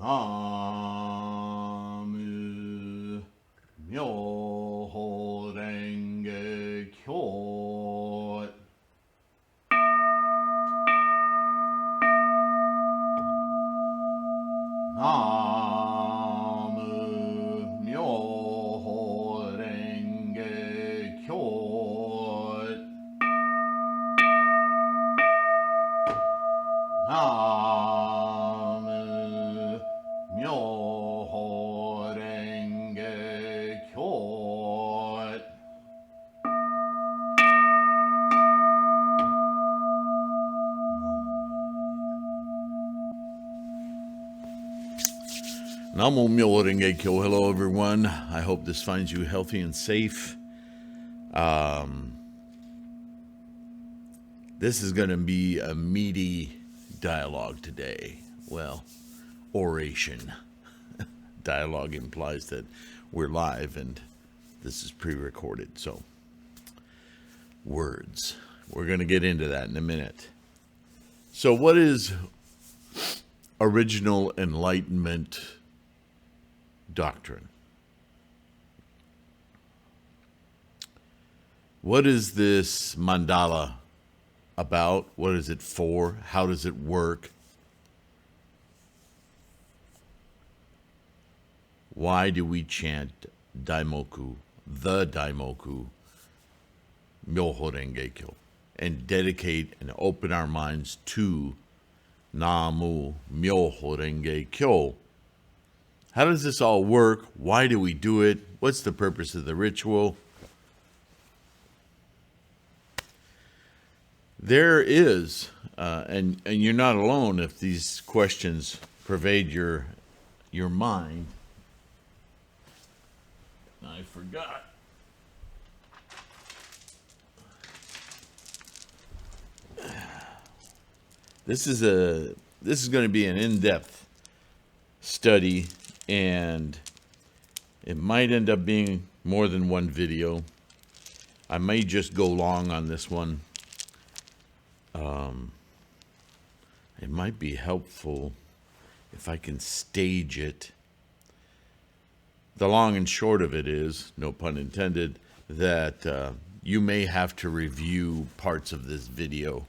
Namu Myoho Renge Kyo. Namu Myoho Renge Kyo. Namu Myoho Renge Kyo. Namo Myoho Renge Kyo. Hello, everyone. I hope this finds you healthy and safe. This is going to be a meaty dialogue today. Well, oration. Dialogue implies that we're live and this is pre-recorded. So, words. We're going to get into that in a minute. So, what is original Enlightenment doctrine? What is this mandala about? What is it for? How does it work? Why do we chant Daimoku, the Daimoku, Myoho Renge Kyo, and dedicate and open our minds to Namu Myoho Renge Kyo? How does this all work? Why do we do it? What's the purpose of the ritual? There is, and you're not alone if these questions pervade your mind. I forgot. This is going to be an in-depth study, and it might end up being more than one video. I may just go long on this one. It might be helpful if I can stage it. The long and short of it is, no pun intended, that you may have to review parts of this video.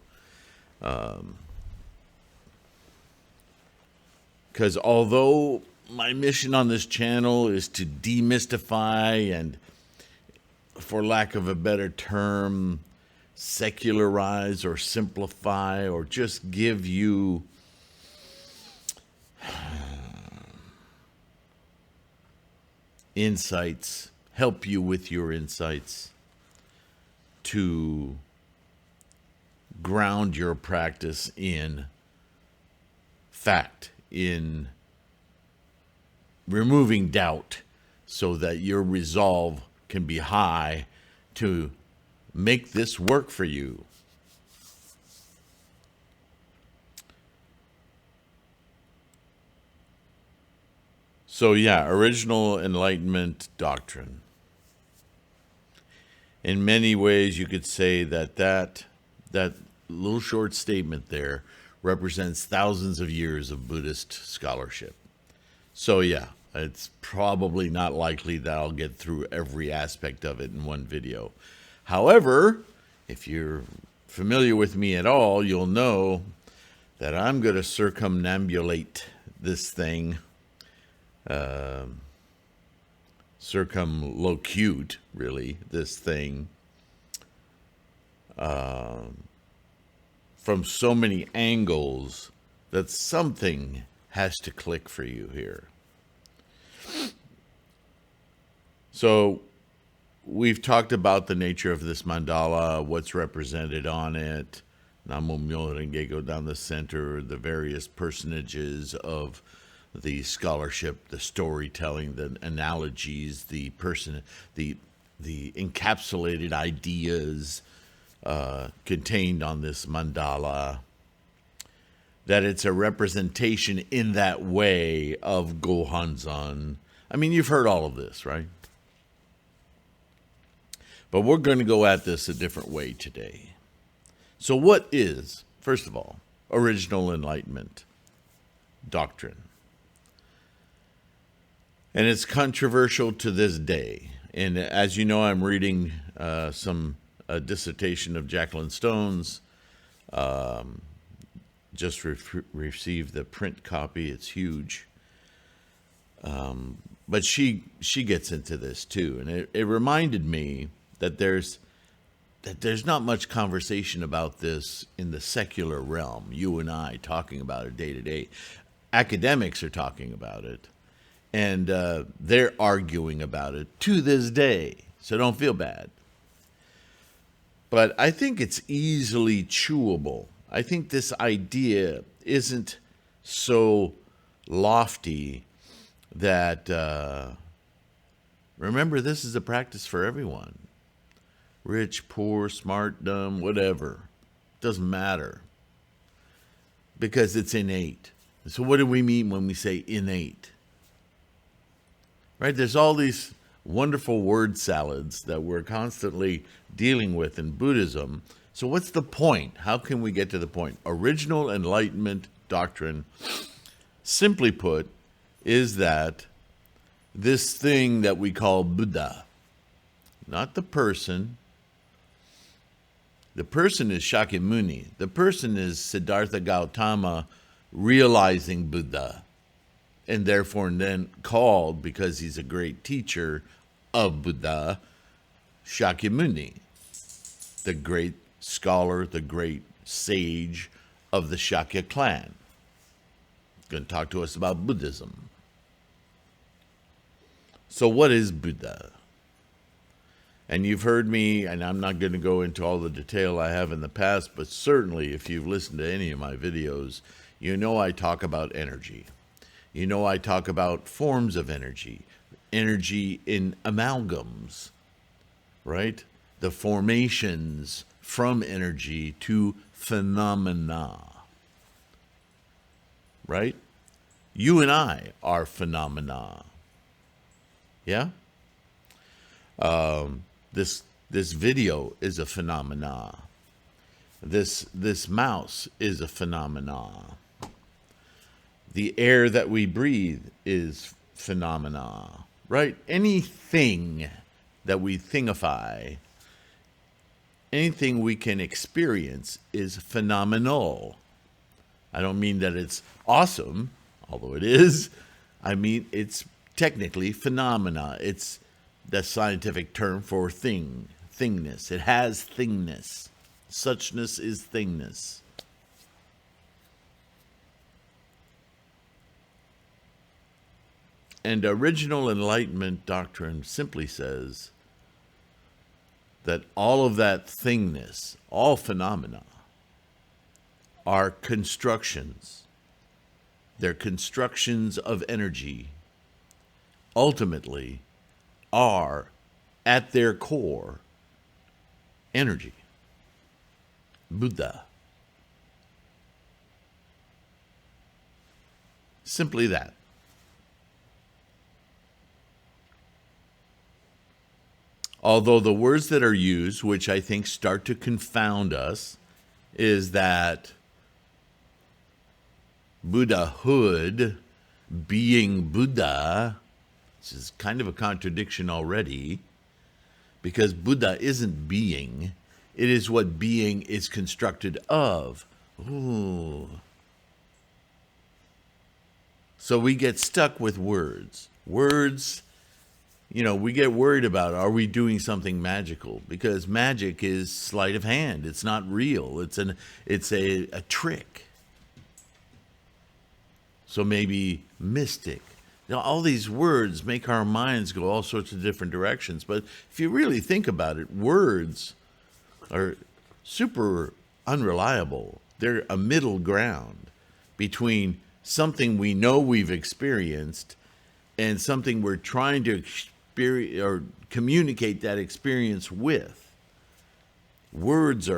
Because although my mission on this channel is to demystify and, for lack of a better term, secularize or simplify or just give you insights, help you with your insights to ground your practice in fact, in removing doubt so that your resolve can be high to make this work for you. So yeah, original Enlightenment doctrine. In many ways, you could say that little short statement there represents thousands of years of Buddhist scholarship. So yeah, it's probably not likely that I'll get through every aspect of it in one video. However, if you're familiar with me at all, you'll know that I'm going to circumambulate this thing, circumlocute, really, this thing, from so many angles that something has to click for you here. So we've talked about the nature of this mandala, what's represented on it, Namo Myoho Renge Kyo down the center, the various personages of the scholarship, the storytelling, the analogies, the encapsulated ideas contained on this mandala, that it's a representation in that way of Gohanzan. I mean, you've heard all of this, right? But we're going to go at this a different way today. So what is, first of all, original Enlightenment doctrine? And it's controversial to this day. And as you know, I'm reading a dissertation of Jacqueline Stone's. Just received the print copy. It's huge. But she gets into this too. And it reminded me that there's not much conversation about this in the secular realm. You and I talking about it day to day. Academics are talking about it. And they're arguing about it to this day. So don't feel bad. But I think it's easily chewable. I think this idea isn't so lofty that, remember, this is a practice for everyone. Rich, poor, smart, dumb, whatever. Doesn't matter. Because it's innate. So what do we mean when we say innate? Right? There's all these wonderful word salads that we're constantly dealing with in Buddhism. So what's the point? How can we get to the point? Original Enlightenment doctrine, simply put, is that this thing that we call Buddha, not the person. The person is Shakyamuni. The person is Siddhartha Gautama realizing Buddha, and therefore then called, because he's a great teacher of Buddha, Shakyamuni, the great scholar, the great sage of the Shakya clan. He's going to talk to us about Buddhism. So what is Buddha? And you've heard me, and I'm not going to go into all the detail I have in the past, but certainly if you've listened to any of my videos, you know I talk about energy. You know I talk about forms of energy, energy in amalgams, right? The formations from energy to phenomena, right? You and I are phenomena. Yeah? This video is a phenomena. This mouse is a phenomena. The air that we breathe is phenomena, right? Anything that we thingify, anything we can experience is phenomenal. I don't mean that it's awesome, although it is. I mean it's technically phenomena. It's the scientific term for thingness. It has thingness. Suchness is thingness. And original Enlightenment doctrine simply says that all of that thingness, all phenomena, are constructions. They're constructions of energy. Ultimately, are at their core energy. Buddha. Simply that. Although the words that are used, which I think start to confound us, is that Buddhahood, being Buddha, which is kind of a contradiction already, because Buddha isn't being, it is what being is constructed of. Ooh. So we get stuck with words. Words, you know, we get worried about, are we doing something magical? Because magic is sleight of hand. It's not real. It's a trick. So maybe mystic. Now, all these words make our minds go all sorts of different directions. But if you really think about it, words are super unreliable. They're a middle ground between something we know we've experienced and something we're trying to experience or communicate that experience with. Words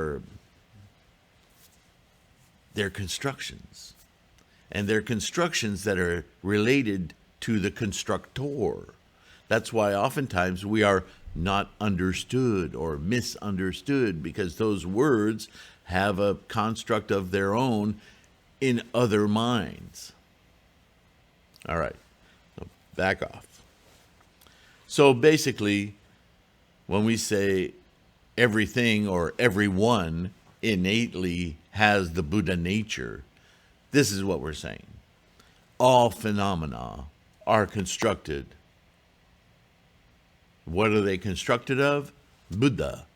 they're constructions. And they're constructions that are related to the constructor. That's why oftentimes we are not understood or misunderstood, because those words have a construct of their own in other minds. All right, so back off. So basically, when we say everything or everyone innately has the Buddha nature, this is what we're saying. All phenomena are constructed. What are they constructed of? Buddha,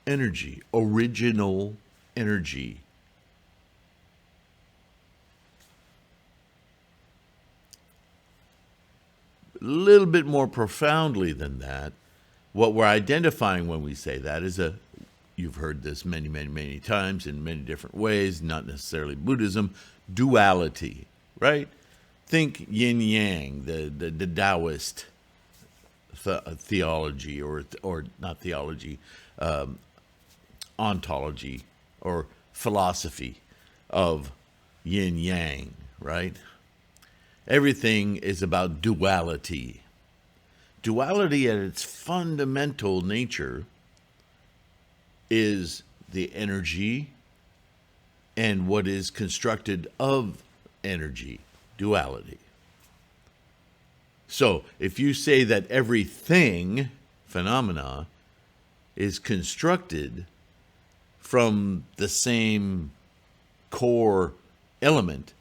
energy, original energy. A little bit more profoundly than that, what we're identifying when we say that is you've heard this many, many, many times in many different ways, not necessarily Buddhism, duality, right? Think yin yang, the Taoist theology, or not theology, ontology or philosophy of yin yang, right? Everything is about duality. Duality at its fundamental nature is the energy and what is constructed of energy, duality. So if you say that everything, phenomena, is constructed from the same core element,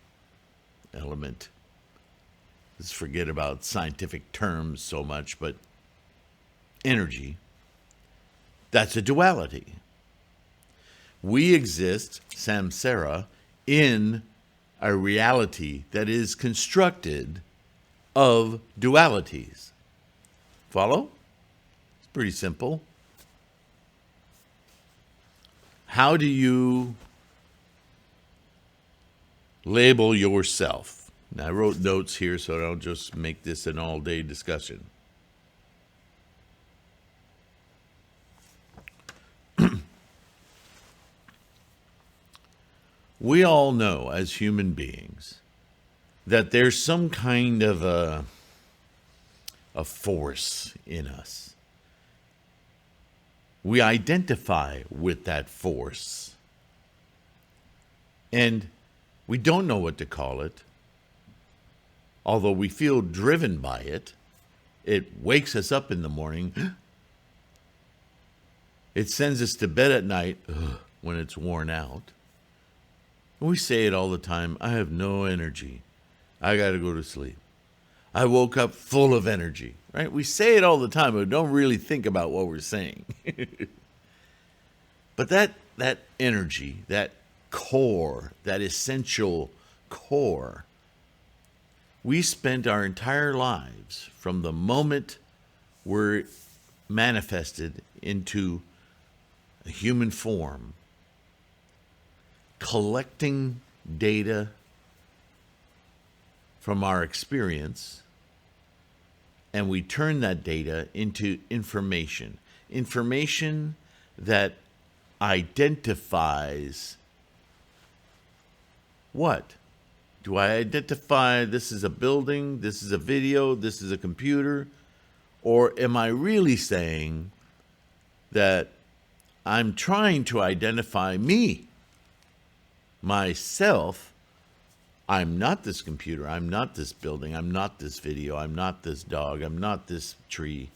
let's forget about scientific terms so much, but energy, that's a duality. We exist, samsara, in a reality that is constructed of dualities. Follow? It's pretty simple. How do you label yourself? Now, I wrote notes here so I don't just make this an all-day discussion. We all know as human beings that there's some kind of a force in us. We identify with that force. And we don't know what to call it. Although we feel driven by it, it wakes us up in the morning. It sends us to bed at night when it's worn out. We say it all the time, I have no energy. I got to go to sleep. I woke up full of energy, right? We say it all the time, but don't really think about what we're saying. But that energy, that core, that essential core, we spent our entire lives from the moment we're manifested into a human form, collecting data from our experience, and we turn that data into information that identifies what? Do I identify this is a building, this is a video, this is a computer? Or am I really saying that I'm trying to identify me, myself? I'm not this computer, I'm not this building, I'm not this video, I'm not this dog, I'm not this tree.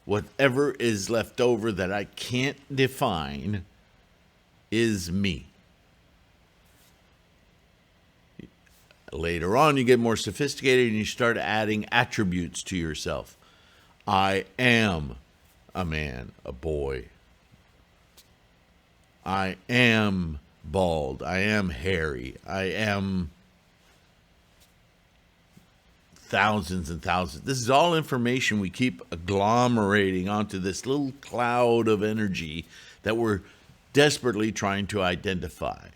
Whatever is left over that I can't define is me. Later on, you get more sophisticated and you start adding attributes to yourself. I am a man, a boy. I am bald. I am hairy. I am thousands and thousands. This is all information we keep agglomerating onto this little cloud of energy that we're desperately trying to identify.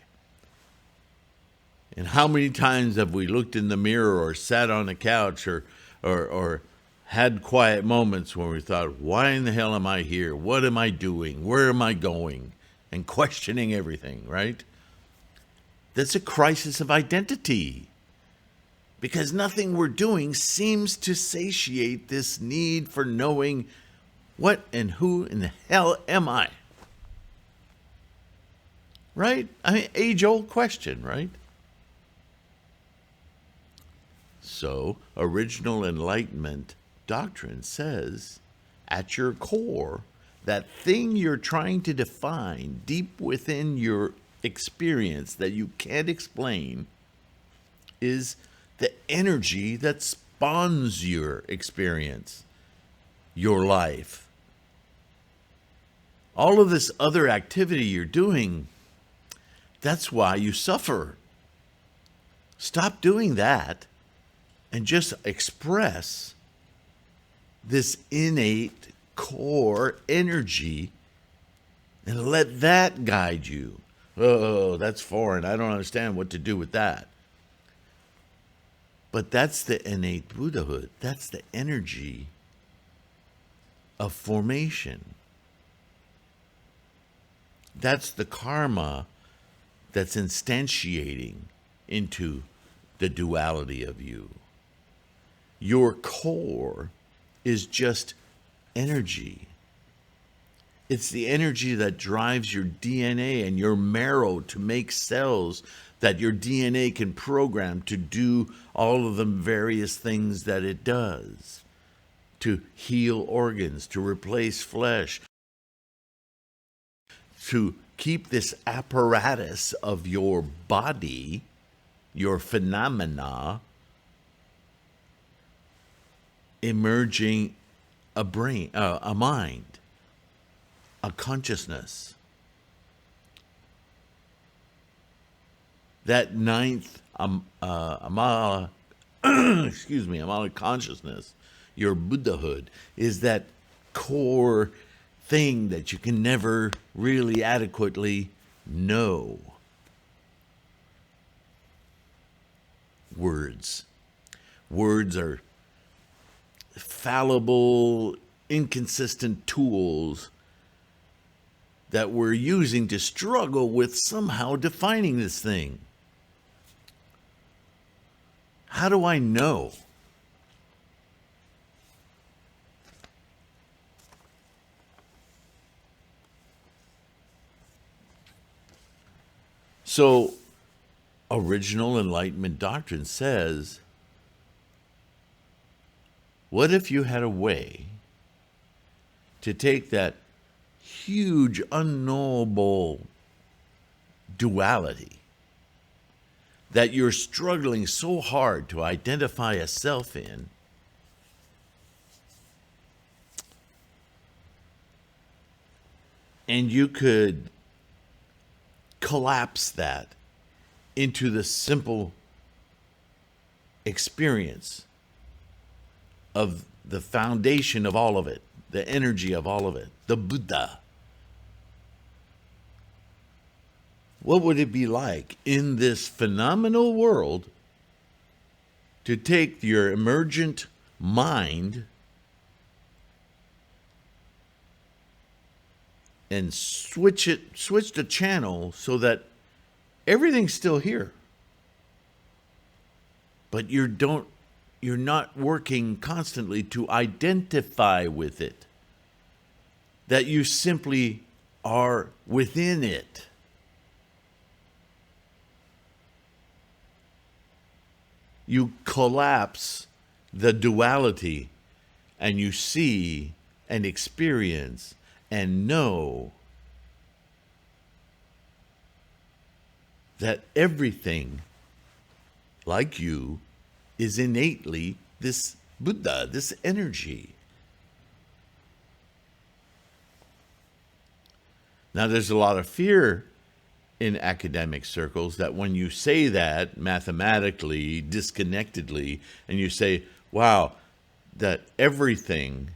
And how many times have we looked in the mirror or sat on a couch or had quiet moments when we thought, why in the hell am I here? What am I doing? Where am I going? And questioning everything, right? That's a crisis of identity. Because nothing we're doing seems to satiate this need for knowing what and who in the hell am I? Right? I mean, age-old question, right? So, original enlightenment doctrine says, at your core, that thing you're trying to define deep within your experience that you can't explain is the energy that spawns your experience, your life. All of this other activity you're doing, that's why you suffer. Stop doing that and just express this innate core energy and let that guide you. Oh, that's foreign. I don't understand what to do with that. But that's the innate Buddhahood. That's the energy of formation. That's the karma that's instantiating into the duality of you. Your core is just energy. It's the energy that drives your DNA and your marrow to make cells that your DNA can program to do all of the various things that it does, to heal organs, to replace flesh, to keep this apparatus of your body, your phenomena, emerging a brain, a mind, a consciousness. That ninth amala, amala consciousness, your Buddhahood, is that core thing that you can never really adequately know. Words. Words are fallible, inconsistent tools that we're using to struggle with somehow defining this thing. How do I know? So, original Enlightenment doctrine says, what if you had a way to take that huge, unknowable duality that you're struggling so hard to identify a self in, and you could collapse that into the simple experience of the foundation of all of it, the energy of all of it, the Buddha. What would it be like in this phenomenal world to take your emergent mind and switch the channel so that everything's still here, but you're not working constantly to identify with it, that you simply are within it. You collapse the duality and you see and experience and know that everything, like you, is innately this Buddha, this energy. Now, there's a lot of fear in academic circles that when you say that mathematically, disconnectedly, and you say, wow, that everything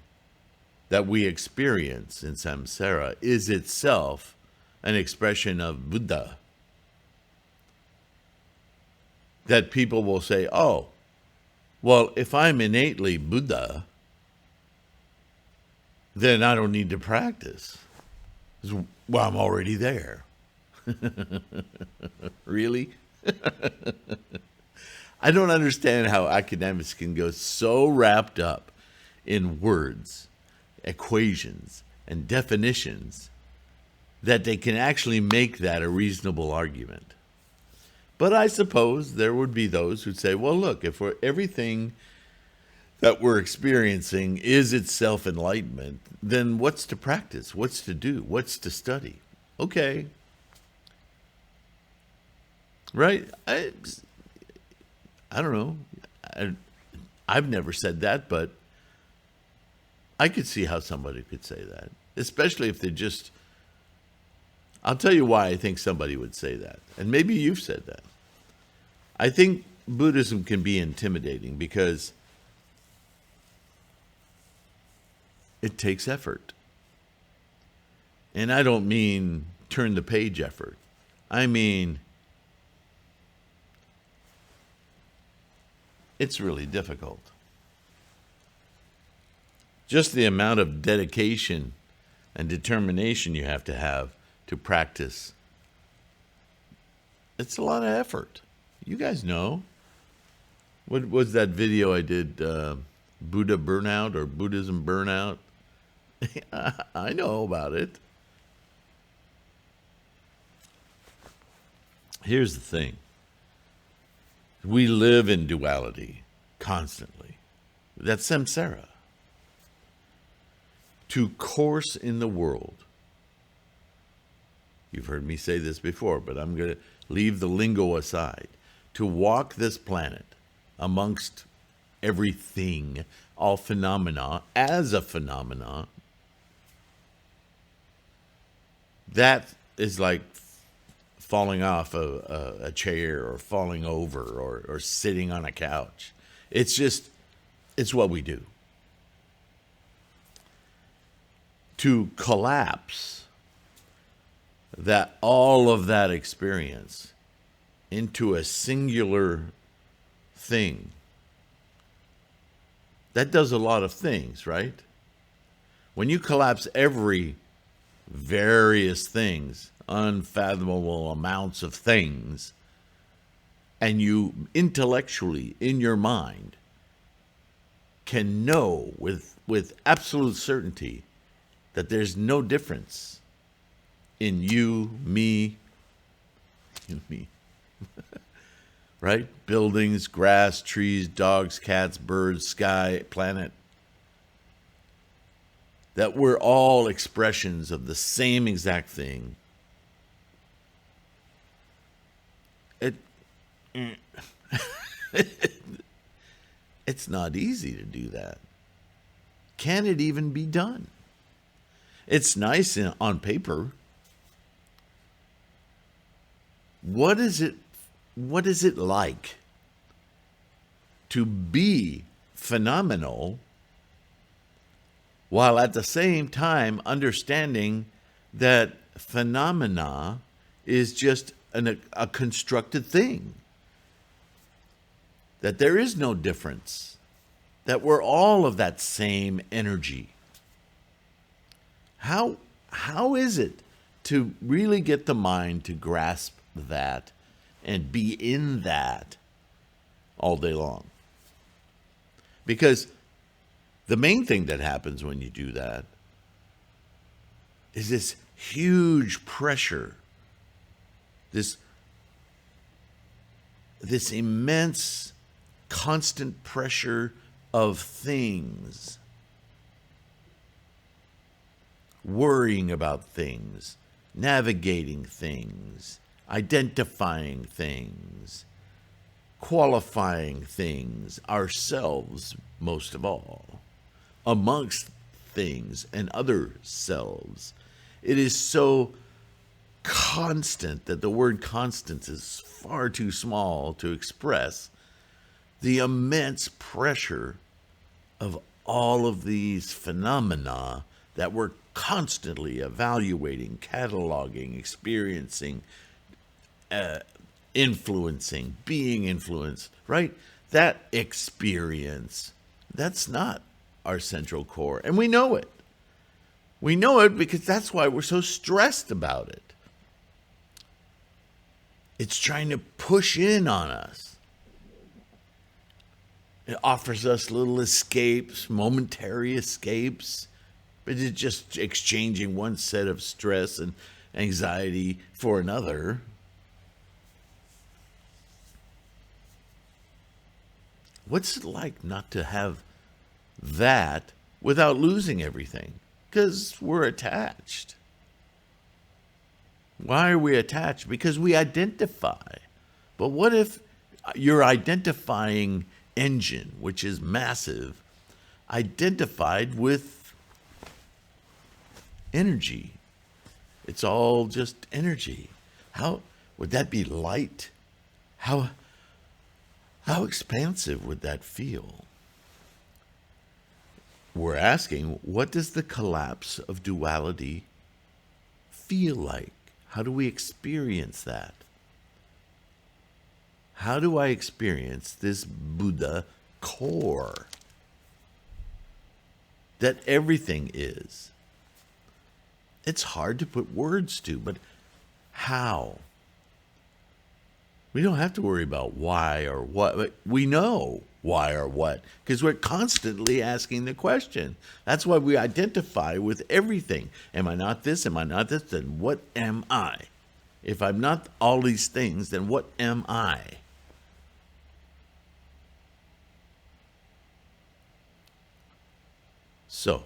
that we experience in samsara is itself an expression of Buddha, that people will say, oh, well, if I'm innately Buddha, then I don't need to practice. Well, I'm already there. Really? I don't understand how academics can go so wrapped up in words, equations, and definitions that they can actually make that a reasonable argument. But I suppose there would be those who'd say, well, look, if everything that we're experiencing is itself enlightenment, then what's to practice? What's to do? What's to study? Okay. Right? I don't know. I've never said that, but I could see how somebody could say that, especially if they're just... I'll tell you why I think somebody would say that. And maybe you've said that. I think Buddhism can be intimidating because it takes effort. And I don't mean turn the page effort. I mean, it's really difficult. Just the amount of dedication and determination you have to practice. It's a lot of effort. You guys know. What was that video I did, Buddha burnout or Buddhism burnout? I know about it. Here's the thing. We live in duality constantly. That's samsara. To course in the world. You've heard me say this before, but I'm going to leave the lingo aside. To walk this planet amongst everything, all phenomena, as a phenomena, that is like falling off a chair or falling over or sitting on a couch. It's what we do. To collapse all of that experience into a singular thing, that does a lot of things, right? When you collapse every various things, unfathomable amounts of things, and you intellectually, in your mind, can know with absolute certainty that there's no difference in you, me, right? Buildings, grass, trees, dogs, cats, birds, sky, planet. That we're all expressions of the same exact thing. It's not easy to do that. Can it even be done? It's nice on paper. What is it like to be phenomenal while at the same time understanding that phenomena is just a constructed thing? That there is no difference. That we're all of that same energy. How is it to really get the mind to grasp that and be in that all day long? Because the main thing that happens when you do that is this huge pressure, this immense constant pressure of things, worrying about things, navigating things, identifying things, qualifying things, ourselves most of all, amongst things and other selves. It is so constant that the word constant is far too small to express the immense pressure of all of these phenomena that we're constantly evaluating, cataloging, experiencing, influencing, being influenced, right? That experience, that's not our central core. And we know it. We know it because that's why we're so stressed about it. It's trying to push in on us. It offers us little escapes, momentary escapes, but it's just exchanging one set of stress and anxiety for another. What's it like not to have that without losing everything, because we're attached. Why are we attached? Because we identify. But what if your identifying engine, which is massive, identified with energy? It's all just energy. How would that be light? How expansive would that feel? We're asking, what does the collapse of duality feel like? How do we experience that? How do I experience this Buddha core that everything is? It's hard to put words to, but how? We don't have to worry about why or what. We know why or what, because we're constantly asking the question. That's why we identify with everything. Am I not this? Am I not this? Then what am I? If I'm not all these things, then what am I? So,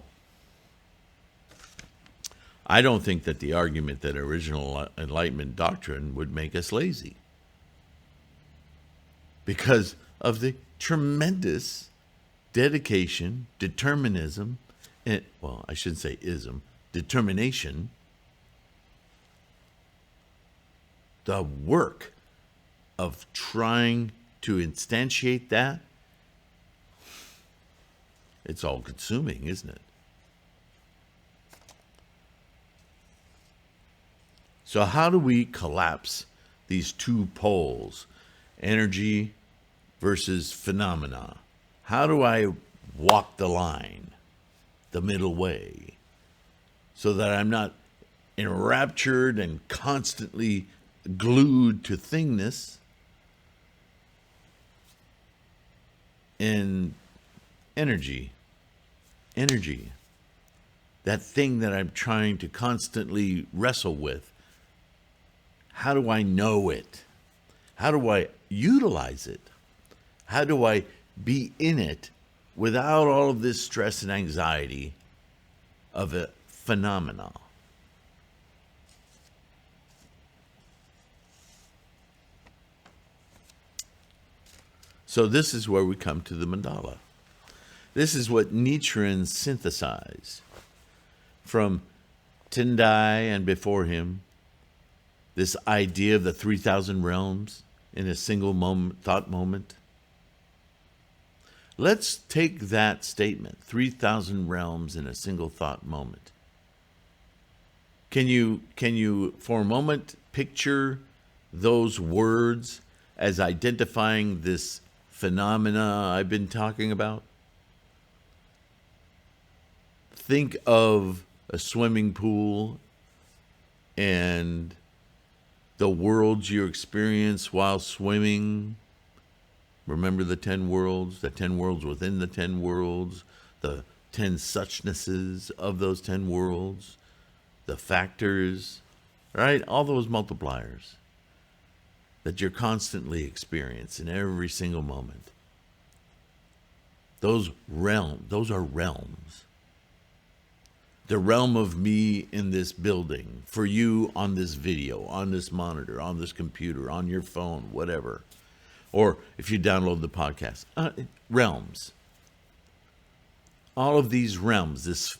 I don't think that the argument that original Enlightenment doctrine would make us lazy, because of the tremendous dedication, determinism, and, well, I shouldn't say ism, determination, the work of trying to instantiate that. It's all consuming, isn't it? So how do we collapse these two poles, energy versus phenomena? How do I walk the line, the middle way, so that I'm not enraptured and constantly glued to thingness and energy, that thing that I'm trying to constantly wrestle with? How do I know it? How do I utilize it? How do I be in it without all of this stress and anxiety of a phenomenon? So this is where we come to the mandala. This is what Nichiren synthesized from Tendai and before him, this idea of the 3,000 realms in a single moment, thought moment. Let's take that statement, 3,000 realms in a single thought moment. Can you for a moment picture those words as identifying this phenomena I've been talking about? Think of a swimming pool and the worlds you experience while swimming. Remember the 10 worlds within the 10 worlds, the 10 suchnesses of those 10 worlds, the factors, right? All those multipliers that you're constantly experiencing in every single moment. Those are realms. The realm of me in this building, for you on this video, on this monitor, on this computer, on your phone, whatever. Or if you download the podcast, realms. All of these realms, this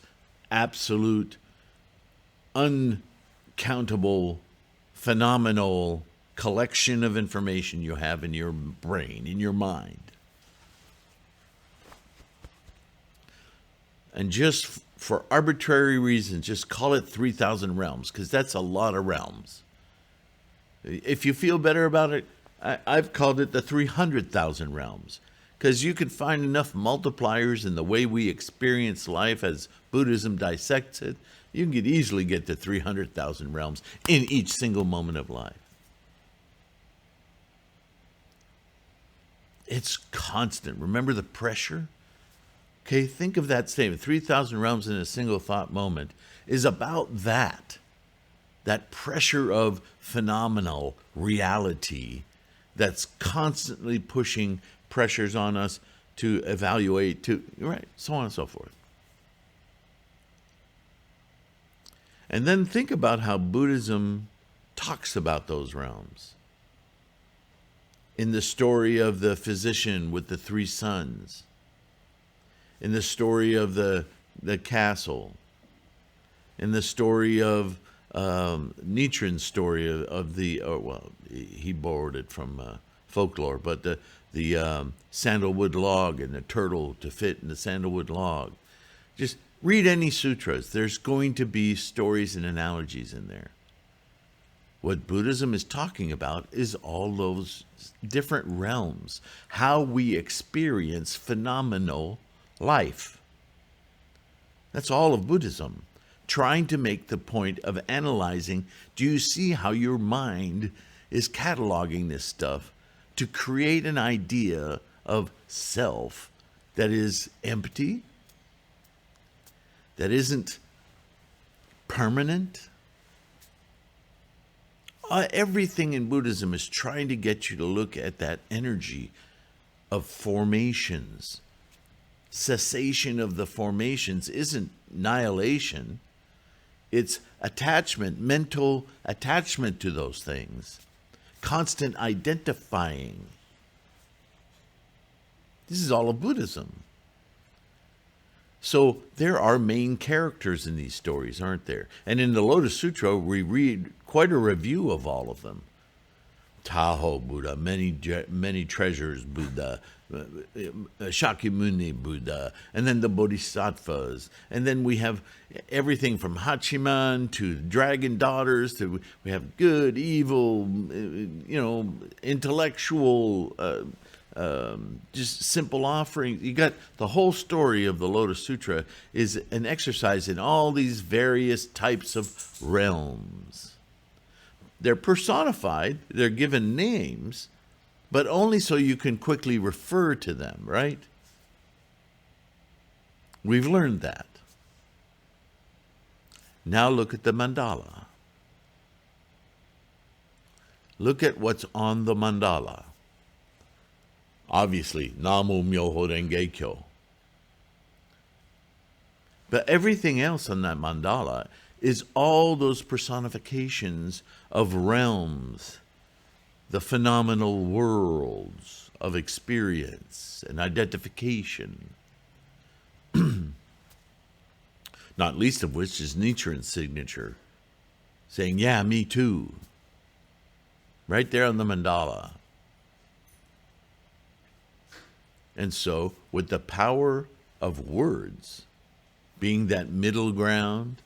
absolute, uncountable, phenomenal collection of information you have in your brain, in your mind. And just for arbitrary reasons, just call it 3,000 realms, because that's a lot of realms. If you feel better about it, I've called it the 300,000 realms, because you can find enough multipliers in the way we experience life as Buddhism dissects it. You can easily get to 300,000 realms in each single moment of life. It's constant. Remember the pressure? Okay, think of that statement. 3,000 realms in a single thought moment is about that. That pressure of phenomenal reality that's constantly pushing pressures on us to evaluate, to, right, so on and so forth. And then think about how Buddhism talks about those realms. In the story of the physician with the 3 sons, in the story of the castle, in the story of Nichiren's story of the, he borrowed it from folklore, but the sandalwood log and the turtle to fit in the sandalwood log. Just read any sutras. There's going to be stories and analogies in there. What Buddhism is talking about is all those different realms, how we experience phenomenal life. That's all of Buddhism, trying to make the point of analyzing, do you see how your mind is cataloging this stuff to create an idea of self that is empty, that isn't permanent? Everything in Buddhism is trying to get you to look at that energy of formations. Cessation of the formations isn't annihilation. It's attachment, mental attachment to those things. Constant identifying. This is all of Buddhism. So there are main characters in these stories, aren't there? And in the Lotus Sutra, we read quite a review of all of them. Tahoe Buddha, many treasures Buddha, Shakyamuni Buddha, and then the Bodhisattvas. And then we have everything from Hachiman to dragon daughters to we have good, evil, intellectual, just simple offering. You got the whole story of the Lotus Sutra is an exercise in all these various types of realms. They're personified, they're given names, but only so you can quickly refer to them, right? We've learned that. Now look at the mandala. Look at what's on the mandala. Obviously, Namu Myoho Renge Kyo. But everything else on that mandala is all those personifications of realms, the phenomenal worlds of experience and identification. Not least of which is Nichiren's signature, saying, yeah, me too. Right there on the mandala. And so, with the power of words being that middle ground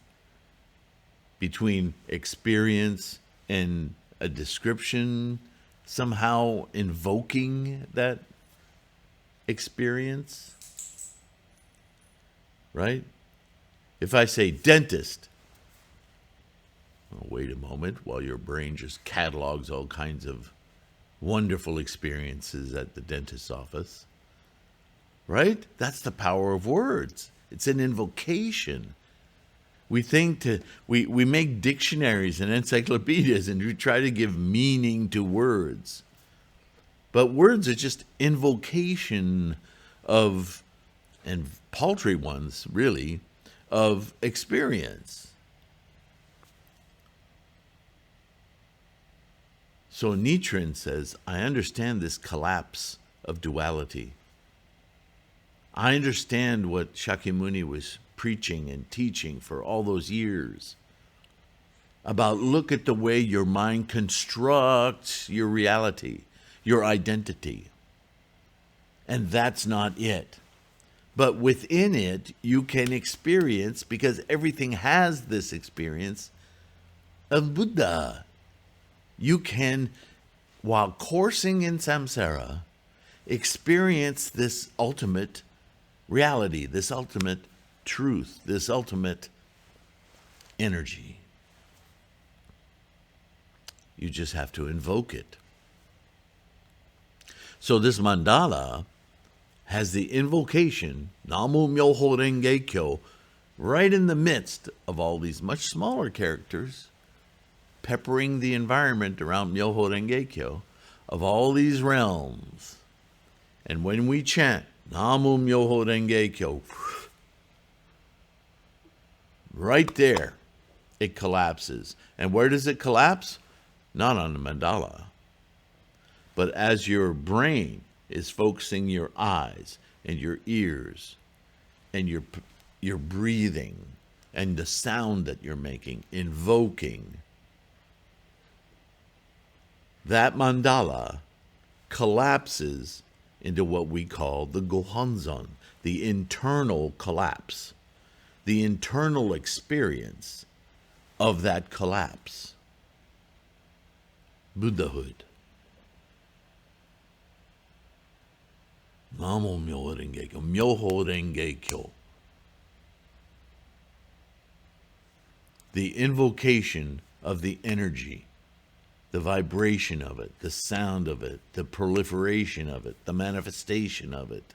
between experience and a description, somehow invoking that experience, right? If I say dentist, well, wait a moment while your brain just catalogs all kinds of wonderful experiences at the dentist's office. Right? That's the power of words. It's an invocation. We make dictionaries and encyclopedias and we try to give meaning to words. But words are just invocation of, and paltry ones really, of experience. So Nichiren says, I understand this collapse of duality. I understand what Shakyamuni was preaching and teaching for all those years about look at the way your mind constructs your reality, your identity. And that's not it. But within it, you can experience, because everything has this experience of Buddha. You can, while coursing in samsara, experience this ultimate reality, this ultimate truth, this ultimate energy. You just have to invoke it. So this mandala has the invocation, Namu Myoho Renge Kyo, right in the midst of all these much smaller characters, peppering the environment around Myoho Renge Kyo, of all these realms. And when we chant Namu Myoho Renge Kyo. Right there, it collapses. And where does it collapse? Not on the mandala. But as your brain is focusing your eyes and your ears and your breathing and the sound that you're making, invoking, that mandala collapses into what we call the Gohanzon, the internal collapse, the internal experience of that collapse. Buddhahood. Namo Myoho Renge Kyo. Myoho Renge Kyo. The invocation of the energy, the vibration of it, the sound of it, the proliferation of it, the manifestation of it.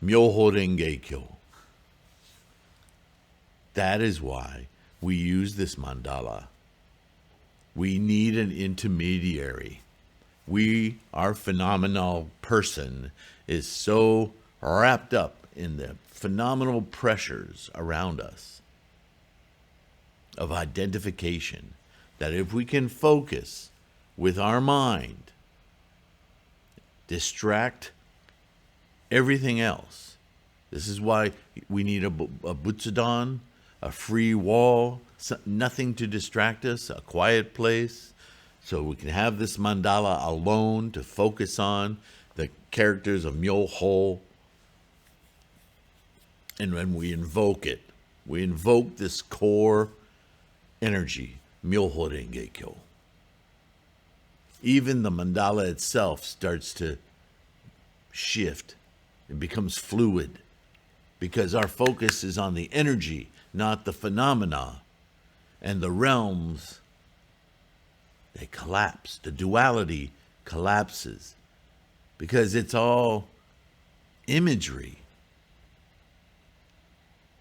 Myoho Renge Kyo. That is why we use this mandala. We need an intermediary. Our phenomenal person is so wrapped up in the phenomenal pressures around us of identification that if we can focus with our mind, distract everything else. This is why we need a butsudan, a free wall, nothing to distract us, a quiet place, so we can have this mandala alone to focus on the characters of Myoho. And when we invoke it, we invoke this core energy, Myoho Renge Kyo. Even the mandala itself starts to shift. It becomes fluid because our focus is on the energy, not the phenomena. And the realms, they collapse. The duality collapses because it's all imagery.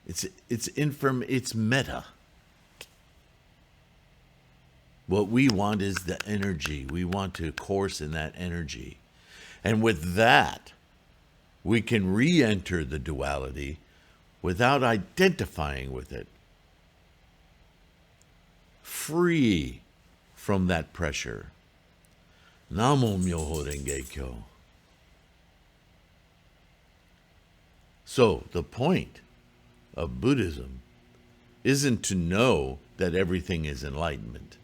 It's meta. What we want is the energy. We want to course in that energy. And with that, we can re-enter the duality without identifying with it. Free from that pressure. Namo Myoho Renge Kyo. So, the point of Buddhism isn't to know that everything is enlightenment.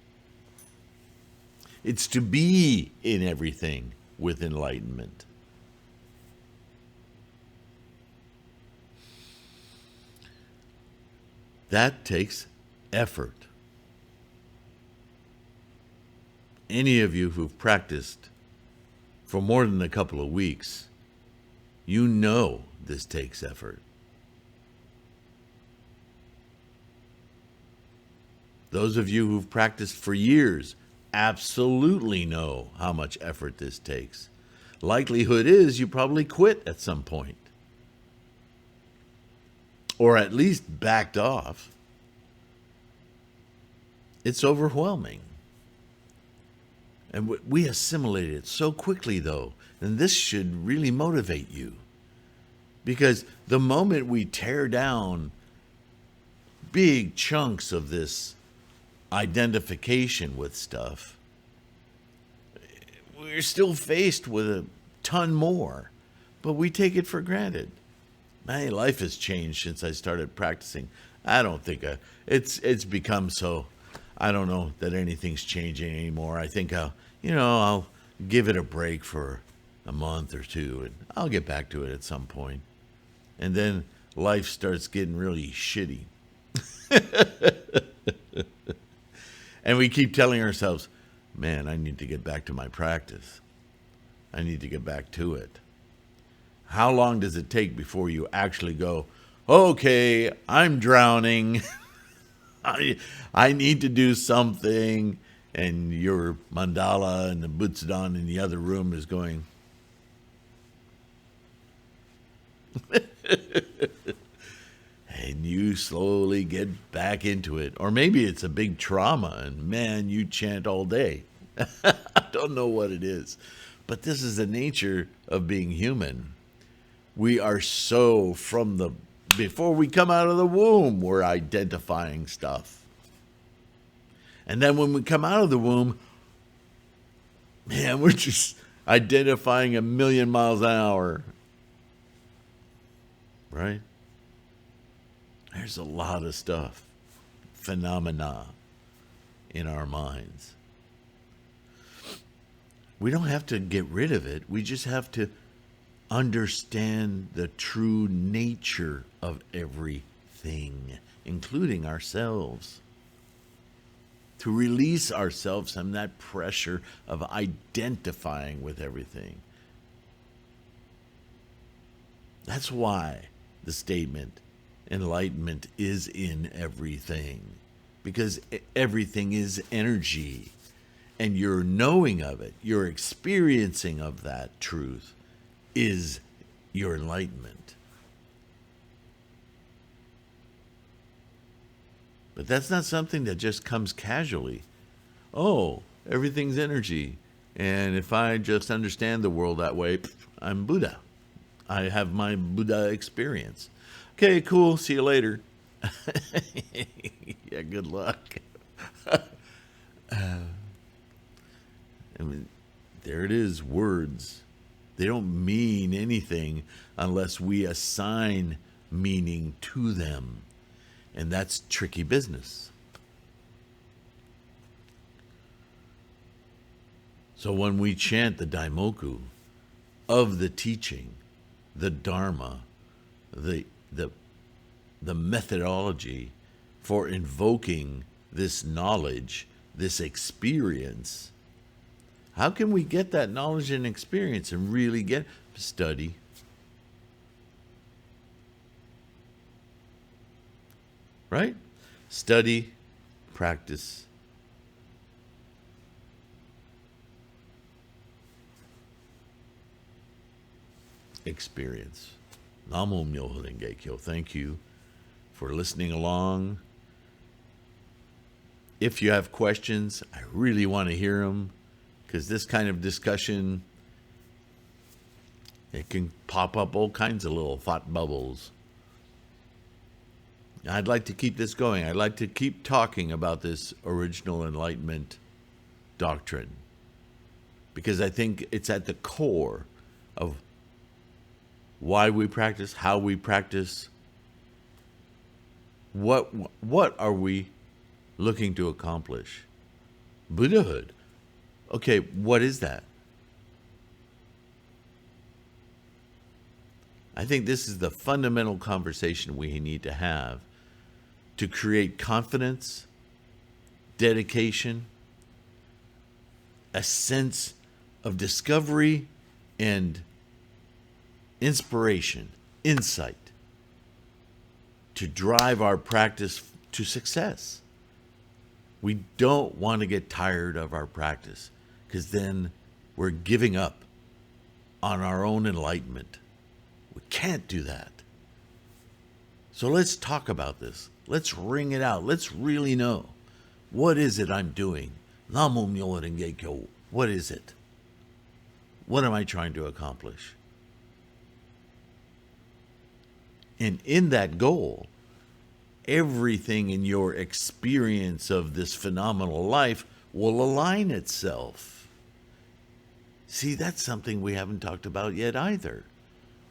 It's to be in everything with enlightenment. That takes effort. Any of you who've practiced for more than a couple of weeks, you know this takes effort. Those of you who've practiced for years absolutely know how much effort this takes. Likelihood is you probably quit at some point, or at least backed off. It's overwhelming. And we assimilate it so quickly, though, and this should really motivate you. Because the moment we tear down big chunks of this identification with stuff, we're still faced with a ton more, but we take it for granted. My life has changed since I started practicing. I don't think it's become so. I don't know that anything's changing anymore. I think I'll give it a break for a month or two, and I'll get back to it at some point. And then life starts getting really shitty. And we keep telling ourselves, man, I need to get back to my practice. I need to get back to it. How long does it take before you actually go, okay, I'm drowning. I need to do something. And your mandala and the butsudan in the other room is going, and you slowly get back into it. Or maybe it's a big trauma and man, you chant all day. I don't know what it is. But this is the nature of being human. We are so before we come out of the womb, we're identifying stuff. And then when we come out of the womb, man, we're just identifying 1,000,000 miles an hour. Right? There's a lot of stuff, phenomena in our minds. We don't have to get rid of it. We just have to understand the true nature of everything, including ourselves. To release ourselves from that pressure of identifying with everything. That's why the statement, enlightenment is in everything. Because everything is energy. And your knowing of it, your experiencing of that truth is your enlightenment. But that's not something that just comes casually. Oh, everything's energy. And if I just understand the world that way, I'm Buddha. I have my Buddha experience. Okay, cool. See you later. Yeah, good luck. I mean, there it is, words. They don't mean anything unless we assign meaning to them. And that's tricky business. So when we chant the Daimoku of the teaching, the Dharma, the methodology for invoking this knowledge, this experience, how can we get that knowledge and experience and really get study? Right? Study, practice. Experience. Namo Myoho Renge Kyo. Thank you for listening along. If you have questions, I really want to hear them, because this kind of discussion, it can pop up all kinds of little thought bubbles. I'd like to keep this going. I'd like to keep talking about this original Enlightenment doctrine, because I think it's at the core of why we practice, how we practice. What are we looking to accomplish? Buddhahood. Okay, what is that? I think this is the fundamental conversation we need to have to create confidence, dedication, a sense of discovery and inspiration, insight, to drive our practice to success. We don't want to get tired of our practice, because then we're giving up on our own enlightenment. We can't do that. So let's talk about this. Let's ring it out. Let's really know. What is it I'm doing? Namo Myoho Renge Kyo. What is it? What am I trying to accomplish? And in that goal, everything in your experience of this phenomenal life will align itself. See, that's something we haven't talked about yet either.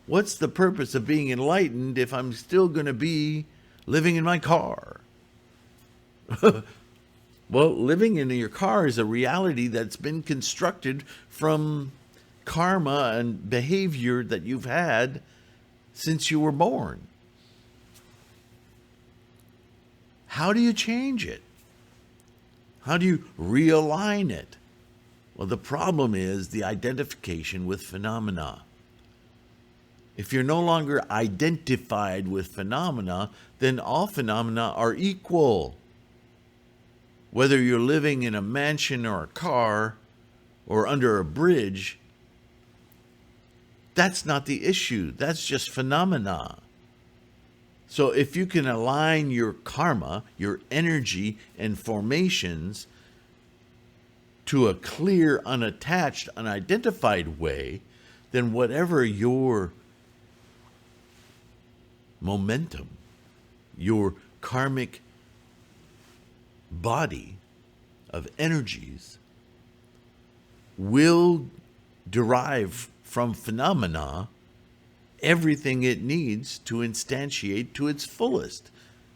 What's the purpose of being enlightened if I'm still going to be living in my car? Well, living in your car is a reality that's been constructed from karma and behavior that you've had since you were born. How do you change it? How do you realign it? Well, the problem is the identification with phenomena. If you're no longer identified with phenomena, then all phenomena are equal. Whether you're living in a mansion or a car or under a bridge, that's not the issue. That's just phenomena. So if you can align your karma, your energy and formations to a clear, unattached, unidentified way, then whatever your momentum, your karmic body of energies will derive from phenomena everything it needs to instantiate to its fullest.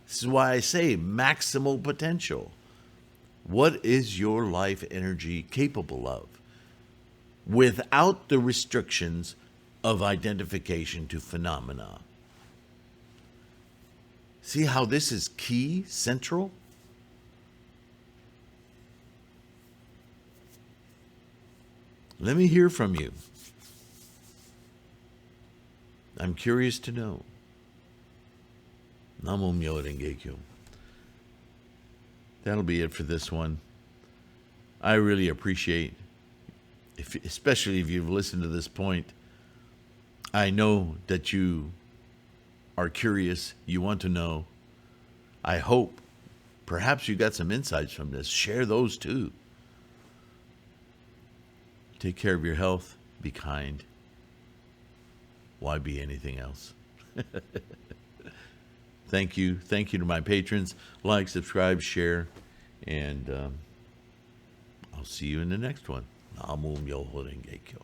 This is why I say maximal potential. What is your life energy capable of without the restrictions of identification to phenomena? See how this is key, central? Let me hear from you. I'm curious to know. Namo Myo Renge Kyo. That'll be it for this one. I really appreciate, especially if you've listened to this point, I know that you are curious, you want to know. I hope perhaps you got some insights from this. Share those too. Take care of your health. Be kind. Why be anything else? Thank you. Thank you to my patrons. Like, subscribe, share, and I'll see you in the next one. Namo Myoho Renge Kyo.